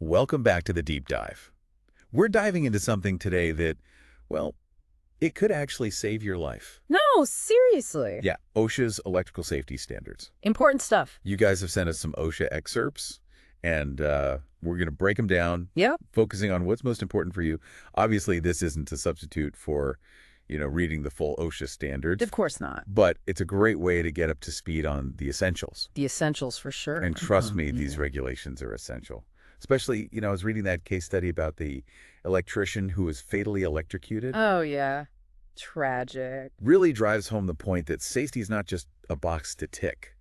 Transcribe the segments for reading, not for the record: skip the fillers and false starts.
Welcome back to the deep dive. We're diving into something today that, well, it could actually save your life. No, seriously. Yeah, OSHA's electrical safety standards. Important stuff. You guys have sent us some OSHA excerpts, and we're going to break them down, Yep. focusing on what's most important for you. Obviously, this isn't a substitute for, reading the full OSHA standards, Of course not. but it's a great way to get up to speed on the essentials. The essentials for sure. And trust me, these regulations are essential. Especially, I was reading that case study about the electrician who was fatally electrocuted. Oh, yeah. Tragic. Really drives home the point that safety is not just a box to tick.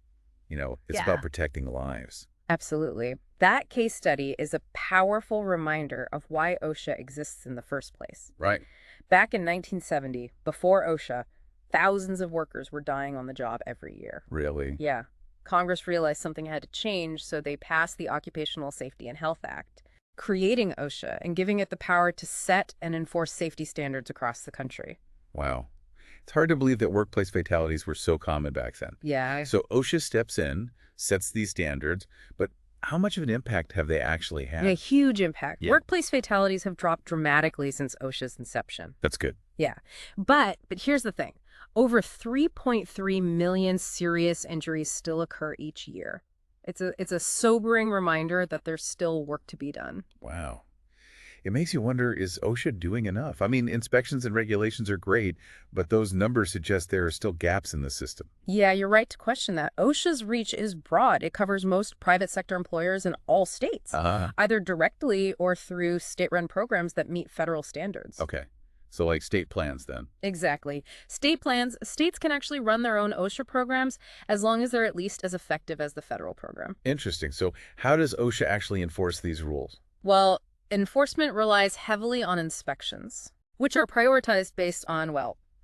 It's Yeah. about protecting lives. Absolutely. That case study is a powerful reminder of why OSHA exists in the first place. Right. Back in 1970, before OSHA, thousands of workers were dying on the job every year. Really? Yeah. Congress realized something had to change, so they passed the Occupational Safety and Health Act, creating OSHA and giving it the power to set and enforce safety standards across the country. Wow. It's hard to believe that workplace fatalities were so common back then. Yeah. So OSHA steps in, sets these standards, but how much of an impact have they actually had? A huge impact. Yeah. Workplace fatalities have dropped dramatically since OSHA's inception. That's good. Yeah. But here's the thing. Over 3.3 million serious injuries still occur each year. It's a sobering reminder that there's still work to be done. Wow. It makes you wonder, is OSHA doing enough? I mean, inspections and regulations are great, but those numbers suggest there are still gaps in the system. Yeah, you're right to question that. OSHA's reach is broad. It covers most private sector employers in all states, either directly or through state-run programs that meet federal standards. Okay. So like state plans then. Exactly. States can actually run their own OSHA programs as long as they're at least as effective as the federal program. Interesting. So how does OSHA actually enforce these rules? Well, enforcement relies heavily on inspections, which are prioritized based on,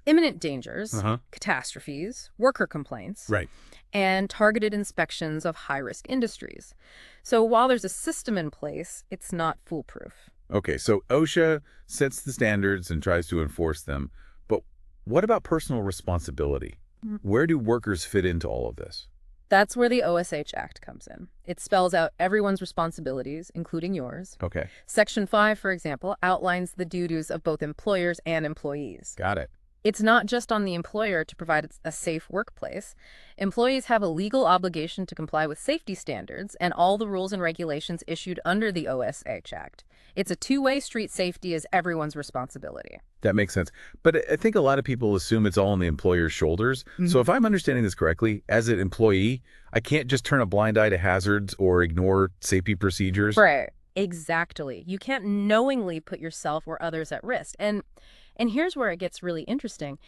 imminent dangers, catastrophes, worker complaints, Right. and targeted inspections of high-risk industries. So while there's a system in place, it's not foolproof. Okay, so OSHA sets the standards and tries to enforce them, but what about personal responsibility? Where do workers fit into all of this? That's where the OSH Act comes in. It spells out everyone's responsibilities, including yours. Okay. Section 5, for example, outlines the duties of both employers and employees. Got it. It's not just on the employer to provide a safe workplace. Employees have a legal obligation to comply with safety standards and all the rules and regulations issued under the OSH Act. It's a two-way street. Safety is everyone's responsibility. That makes sense. But I think a lot of people assume it's all on the employer's shoulders. So if I'm understanding this correctly, as an employee, I can't just turn a blind eye to hazards or ignore safety procedures. Right. Exactly. You can't knowingly put yourself or others at risk. And here's where it gets really interesting.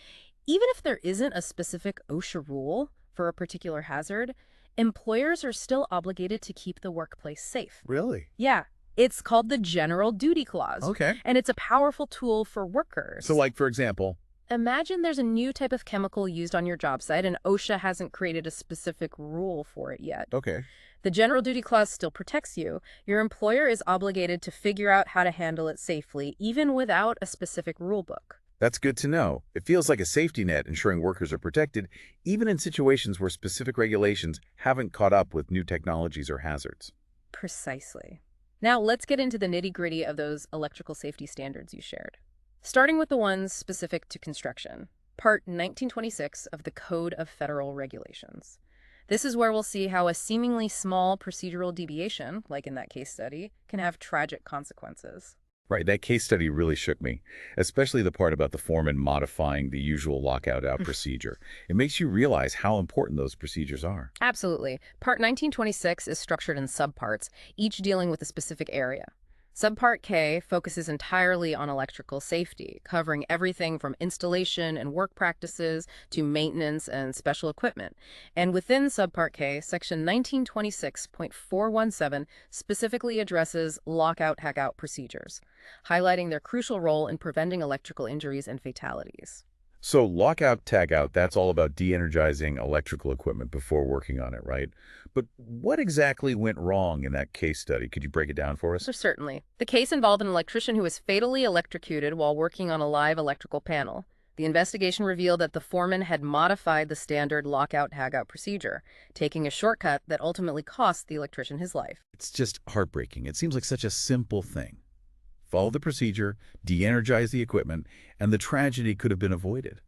Even if there isn't a specific OSHA rule for a particular hazard, employers are still obligated to keep the workplace safe. Really? Yeah. It's called the General Duty Clause. Okay. And it's a powerful tool for workers. So like, for example, Imagine there's a new type of chemical used on your job site and OSHA hasn't created a specific rule for it yet. okay. The General Duty Clause still protects you. Your employer is obligated to figure out how to handle it safely, even without a specific rule book. That's good to know. It feels like a safety net ensuring workers are protected, even in situations where specific regulations haven't caught up with new technologies or hazards. Precisely. Now, let's get into the nitty-gritty of those electrical safety standards you shared. Starting with the ones specific to construction, Part 1926 of the Code of Federal Regulations. This is where we'll see how a seemingly small procedural deviation, like in that case study, can have tragic consequences. Right, that case study really shook me, especially the part about the foreman modifying the usual lockout-out procedure. It makes you realize how important those procedures are. Absolutely. Part 1926 is structured in subparts, each dealing with a specific area. Subpart K focuses entirely on electrical safety, covering everything from installation and work practices to maintenance and special equipment. And within Subpart K, Section 1926.417 specifically addresses lockout-hackout procedures, highlighting their crucial role in preventing electrical injuries and fatalities. So lockout, tagout, that's all about de-energizing electrical equipment before working on it, right? But what exactly went wrong in that case study? Could you break it down for us? So certainly. The case involved an electrician who was fatally electrocuted while working on a live electrical panel. The investigation revealed that the foreman had modified the standard lockout-tagout procedure, taking a shortcut that ultimately cost the electrician his life. It's just heartbreaking. It seems like such a simple thing. Follow the procedure, de-energize the equipment, and the tragedy could have been avoided.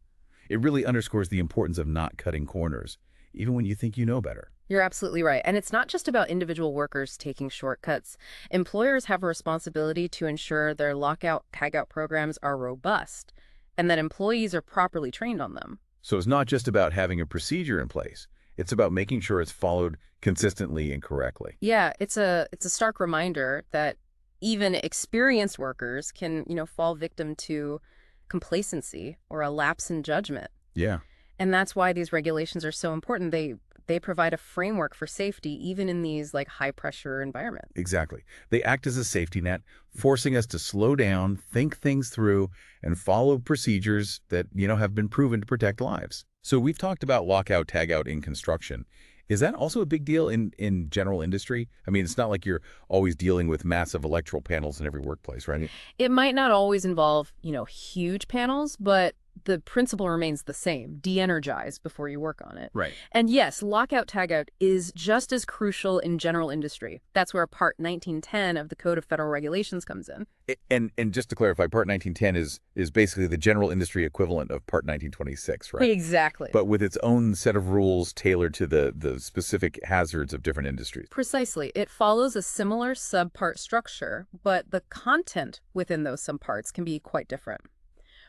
It really underscores the importance of not cutting corners, even when you think you know better. You're absolutely right. And it's not just about individual workers taking shortcuts. Employers have a responsibility to ensure their lockout-tagout programs are robust and that employees are properly trained on them. So it's not just about having a procedure in place. It's about making sure it's followed consistently and correctly. Yeah, it's a stark reminder that even experienced workers can, fall victim to complacency or a lapse in judgment. Yeah. And that's why these regulations are so important. They provide a framework for safety even in these high pressure environments. Exactly. They act as a safety net, forcing us to slow down, think things through, and follow procedures that, have been proven to protect lives. So we've talked about lockout, tagout in construction. Is that also a big deal in general industry? I mean, it's not like you're always dealing with massive electrical panels in every workplace, right? It might not always involve, huge panels, but the principle remains the same. De-energize before you work on it. Right. And yes, lockout-tagout is just as crucial in general industry. That's where Part 1910 of the Code of Federal Regulations comes in. And just to clarify, Part 1910 is basically the general industry equivalent of Part 1926, right? Exactly. But with its own set of rules tailored to the specific hazards of different industries. Precisely. It follows a similar subpart structure, but the content within those subparts can be quite different.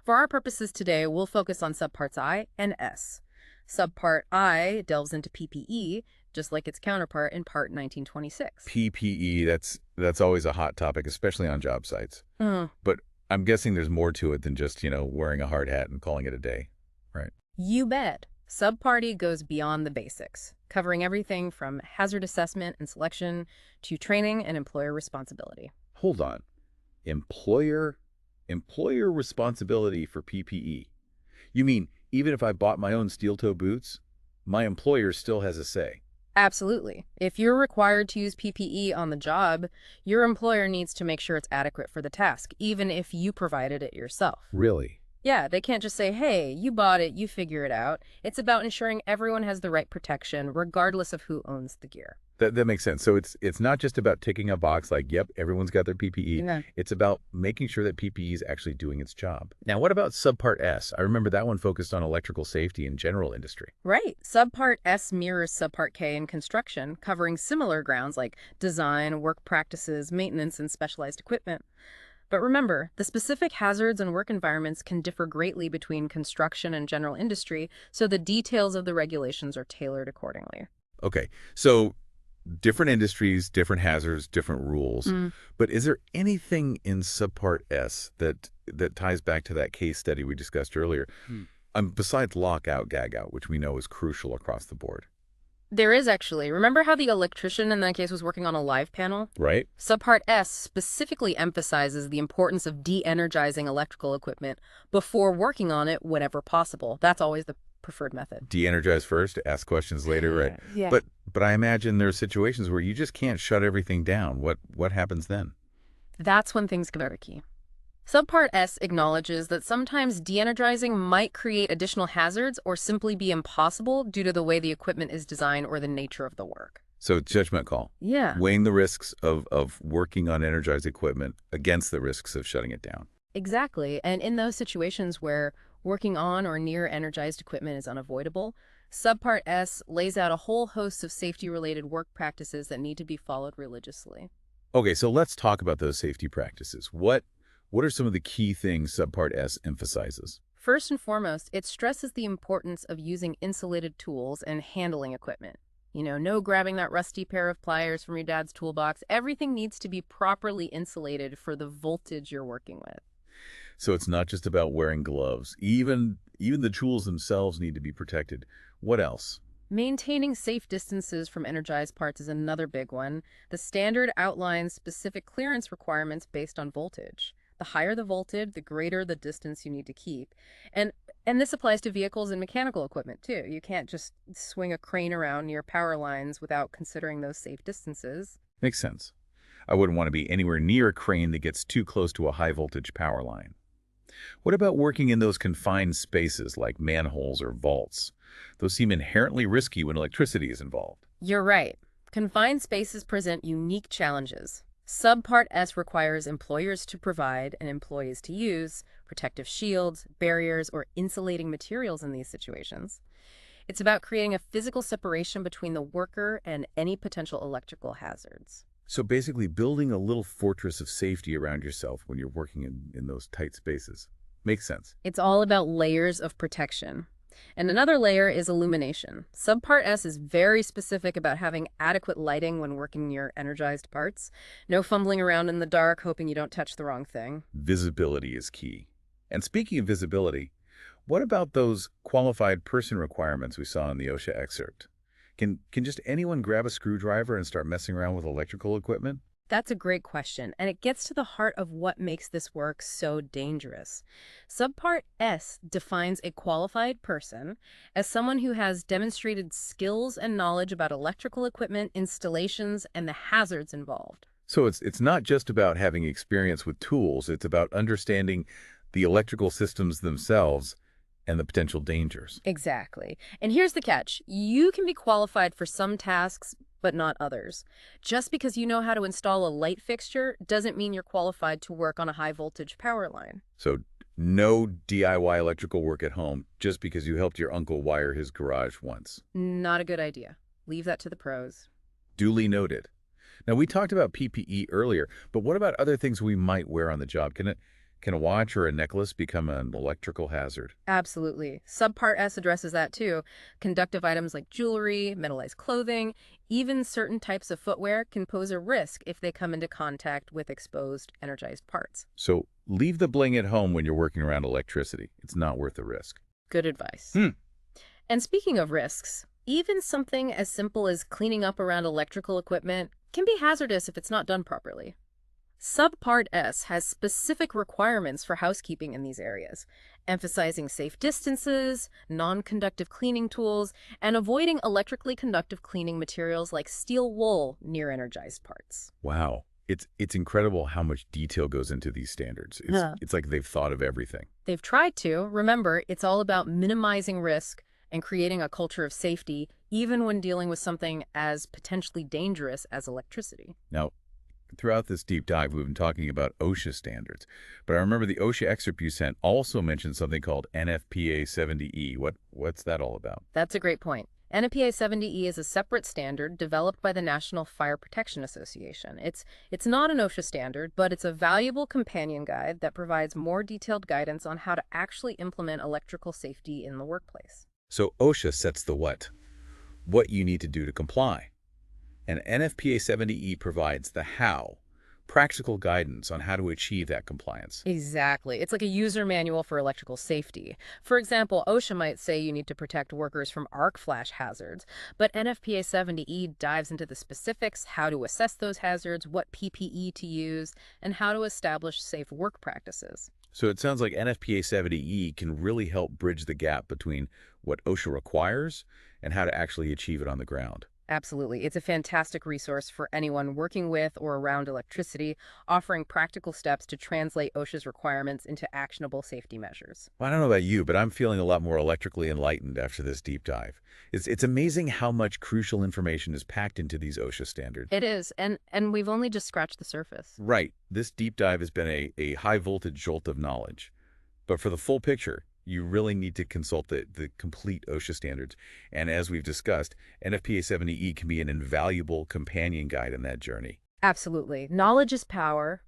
For our purposes today, we'll focus on subparts I and S. Subpart I delves into PPE, just like its counterpart in Part 1926. PPE, that's always a hot topic, especially on job sites. But I'm guessing there's more to it than just, wearing a hard hat and calling it a day, right? You bet. Subpart E goes beyond the basics, covering everything from hazard assessment and selection to training and employer responsibility. Hold on. Employer responsibility for PPE. You mean even if I bought my own steel-toe boots, my employer still has a say? Absolutely. If you're required to use PPE on the job, your employer needs to make sure it's adequate for the task, even if you provided it yourself. Really? Yeah, they can't just say, hey, you bought it, you figure it out. It's about ensuring everyone has the right protection, regardless of who owns the gear. That makes sense. So it's not just about ticking a box like, yep, everyone's got their PPE. Yeah. It's about making sure that PPE is actually doing its job. Now, what about Subpart S? I remember that one focused on electrical safety in general industry. Right. Subpart S mirrors Subpart K in construction, covering similar grounds like design, work practices, maintenance, and specialized equipment. But remember, the specific hazards and work environments can differ greatly between construction and general industry, so the details of the regulations are tailored accordingly. Okay, so different industries, different hazards, different rules. But is there anything in Subpart S that ties back to that case study we discussed earlier, besides lockout, tagout, which we know is crucial across the board? There is actually. Remember how the electrician in that case was working on a live panel? Right. Subpart S specifically emphasizes the importance of de-energizing electrical equipment before working on it whenever possible. That's always the preferred method. De-energize first, ask questions later, right? Yeah. But I imagine there are situations where you just can't shut everything down. What happens then? That's when things get tricky. Subpart S acknowledges that sometimes de-energizing might create additional hazards or simply be impossible due to the way the equipment is designed or the nature of the work. So judgment call. Yeah. Weighing the risks of working on energized equipment against the risks of shutting it down. Exactly. And in those situations where working on or near energized equipment is unavoidable, Subpart S lays out a whole host of safety-related work practices that need to be followed religiously. Okay, so let's talk about those safety practices. What are some of the key things Subpart S emphasizes? First and foremost, it stresses the importance of using insulated tools and handling equipment. No grabbing that rusty pair of pliers from your dad's toolbox. Everything needs to be properly insulated for the voltage you're working with. So it's not just about wearing gloves. Even the tools themselves need to be protected. What else? Maintaining safe distances from energized parts is another big one. The standard outlines specific clearance requirements based on voltage. The higher the voltage, the greater the distance you need to keep. And this applies to vehicles and mechanical equipment, too. You can't just swing a crane around near power lines without considering those safe distances. Makes sense. I wouldn't want to be anywhere near a crane that gets too close to a high-voltage power line. What about working in those confined spaces like manholes or vaults? Those seem inherently risky when electricity is involved. You're right. Confined spaces present unique challenges. Subpart S requires employers to provide and employees to use protective shields, barriers, or insulating materials in these situations. It's about creating a physical separation between the worker and any potential electrical hazards. So basically building a little fortress of safety around yourself when you're working in those tight spaces. Makes sense. It's all about layers of protection. And another layer is illumination. Subpart S is very specific about having adequate lighting when working near energized parts. No fumbling around in the dark hoping you don't touch the wrong thing. Visibility is key. And speaking of visibility, what about those qualified person requirements we saw in the OSHA excerpt? Can just anyone grab a screwdriver and start messing around with electrical equipment? That's a great question, and it gets to the heart of what makes this work so dangerous. Subpart S defines a qualified person as someone who has demonstrated skills and knowledge about electrical equipment, installations, and the hazards involved. So it's not just about having experience with tools, it's about understanding the electrical systems themselves and the potential dangers. Exactly. And here's the catch. You can be qualified for some tasks, but not others. Just because you know how to install a light fixture doesn't mean you're qualified to work on a high voltage power line. So no DIY electrical work at home just because you helped your uncle wire his garage once. Not a good idea. Leave that to the pros. Duly noted. Now, we talked about PPE earlier, but what about other things we might wear on the job? Can a watch or a necklace become an electrical hazard? Absolutely. Subpart S addresses that too. Conductive items like jewelry, metallized clothing, even certain types of footwear can pose a risk if they come into contact with exposed, energized parts. So leave the bling at home when you're working around electricity. It's not worth the risk. Good advice. And speaking of risks, even something as simple as cleaning up around electrical equipment can be hazardous if it's not done properly. Subpart S has specific requirements for housekeeping in these areas, emphasizing safe distances, non-conductive cleaning tools, and avoiding electrically conductive cleaning materials like steel wool near energized parts. Wow. It's incredible how much detail goes into these standards. It's like they've thought of everything. They've tried to. Remember, it's all about minimizing risk and creating a culture of safety, even when dealing with something as potentially dangerous as electricity. Now, throughout this deep dive, we've been talking about OSHA standards, but I remember the OSHA excerpt you sent also mentioned something called NFPA 70E. What's that all about? That's a great point. NFPA 70E is a separate standard developed by the National Fire Protection Association. It's not an OSHA standard, but it's a valuable companion guide that provides more detailed guidance on how to actually implement electrical safety in the workplace. So OSHA sets the what you need to do to comply. And NFPA 70E provides the how, practical guidance on how to achieve that compliance. Exactly. It's like a user manual for electrical safety. For example, OSHA might say you need to protect workers from arc flash hazards, but NFPA 70E dives into the specifics, how to assess those hazards, what PPE to use, and how to establish safe work practices. So it sounds like NFPA 70E can really help bridge the gap between what OSHA requires and how to actually achieve it on the ground. Absolutely. It's a fantastic resource for anyone working with or around electricity, offering practical steps to translate OSHA's requirements into actionable safety measures. Well, I don't know about you, but I'm feeling a lot more electrically enlightened after this deep dive. It's amazing how much crucial information is packed into these OSHA standards. It is, and we've only just scratched the surface. Right. This deep dive has been a high-voltage jolt of knowledge. But for the full picture, you really need to consult the complete OSHA standards. And as we've discussed, NFPA 70E can be an invaluable companion guide in that journey. Absolutely. Knowledge is power.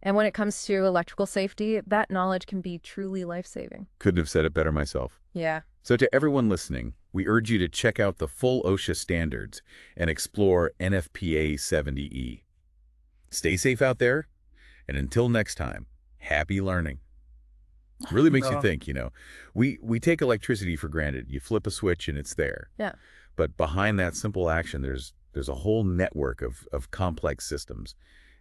And when it comes to electrical safety, that knowledge can be truly life-saving. Couldn't have said it better myself. Yeah. So to everyone listening, we urge you to check out the full OSHA standards and explore NFPA 70E. Stay safe out there, and until next time, happy learning. Really makes you think, We take electricity for granted. You flip a switch and it's there. Yeah. But behind that simple action, there's a whole network of complex systems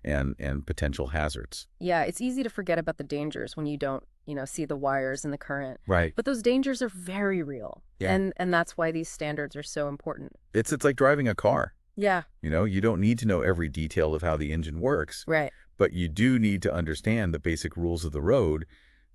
and potential hazards. Yeah, it's easy to forget about the dangers when you don't, see the wires and the current. Right. But those dangers are very real. Yeah. And that's why these standards are so important. It's like driving a car. Yeah. You don't need to know every detail of how the engine works. Right. But you do need to understand the basic rules of the road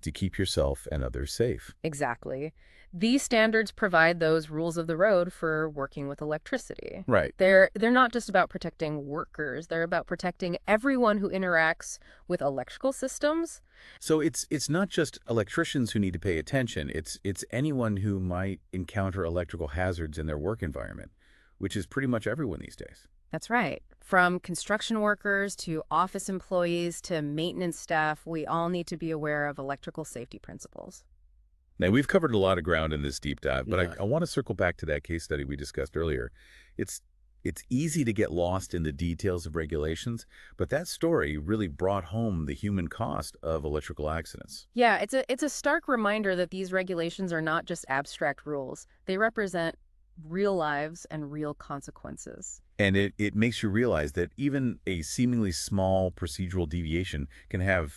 to keep yourself and others safe. Exactly. These standards provide those rules of the road for working with electricity. Right. They're not just about protecting workers, they're about protecting everyone who interacts with electrical systems. So it's not just electricians who need to pay attention. It's anyone who might encounter electrical hazards in their work environment, which is pretty much everyone these days. That's right. From construction workers to office employees to maintenance staff, we all need to be aware of electrical safety principles. Now, we've covered a lot of ground in this deep dive, but Yeah. I want to circle back to that case study we discussed earlier. It's it's easy to get lost in the details of regulations, but that story really brought home the human cost of electrical accidents. Yeah, it's a stark reminder that these regulations are not just abstract rules. They represent real lives and real consequences. And it makes you realize that even a seemingly small procedural deviation can have,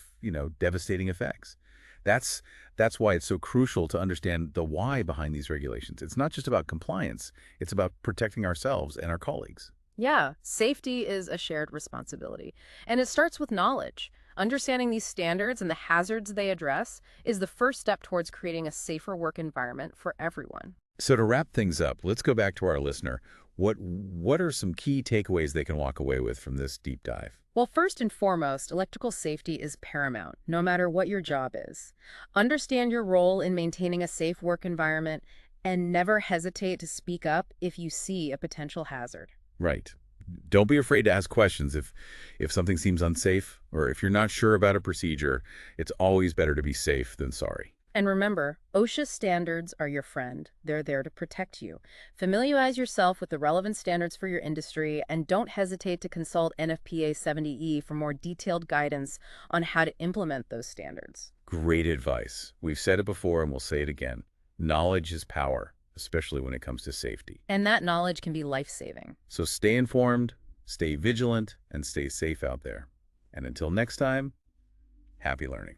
devastating effects. That's that's why it's so crucial to understand the why behind these regulations. It's not just about compliance, it's about protecting ourselves and our colleagues. Yeah, safety is a shared responsibility. And it starts with knowledge. Understanding these standards and the hazards they address is the first step towards creating a safer work environment for everyone. So to wrap things up, let's go back to our listener. What are some key takeaways they can walk away with from this deep dive? Well, first and foremost, electrical safety is paramount, no matter what your job is. Understand your role in maintaining a safe work environment and never hesitate to speak up if you see a potential hazard. Right. Don't be afraid to ask questions if something seems unsafe or if you're not sure about a procedure. It's always better to be safe than sorry. And remember, OSHA standards are your friend. They're there to protect you. Familiarize yourself with the relevant standards for your industry and don't hesitate to consult NFPA 70E for more detailed guidance on how to implement those standards. Great advice. We've said it before and we'll say it again. Knowledge is power, especially when it comes to safety. And that knowledge can be life-saving. So stay informed, stay vigilant, and stay safe out there. And until next time, happy learning.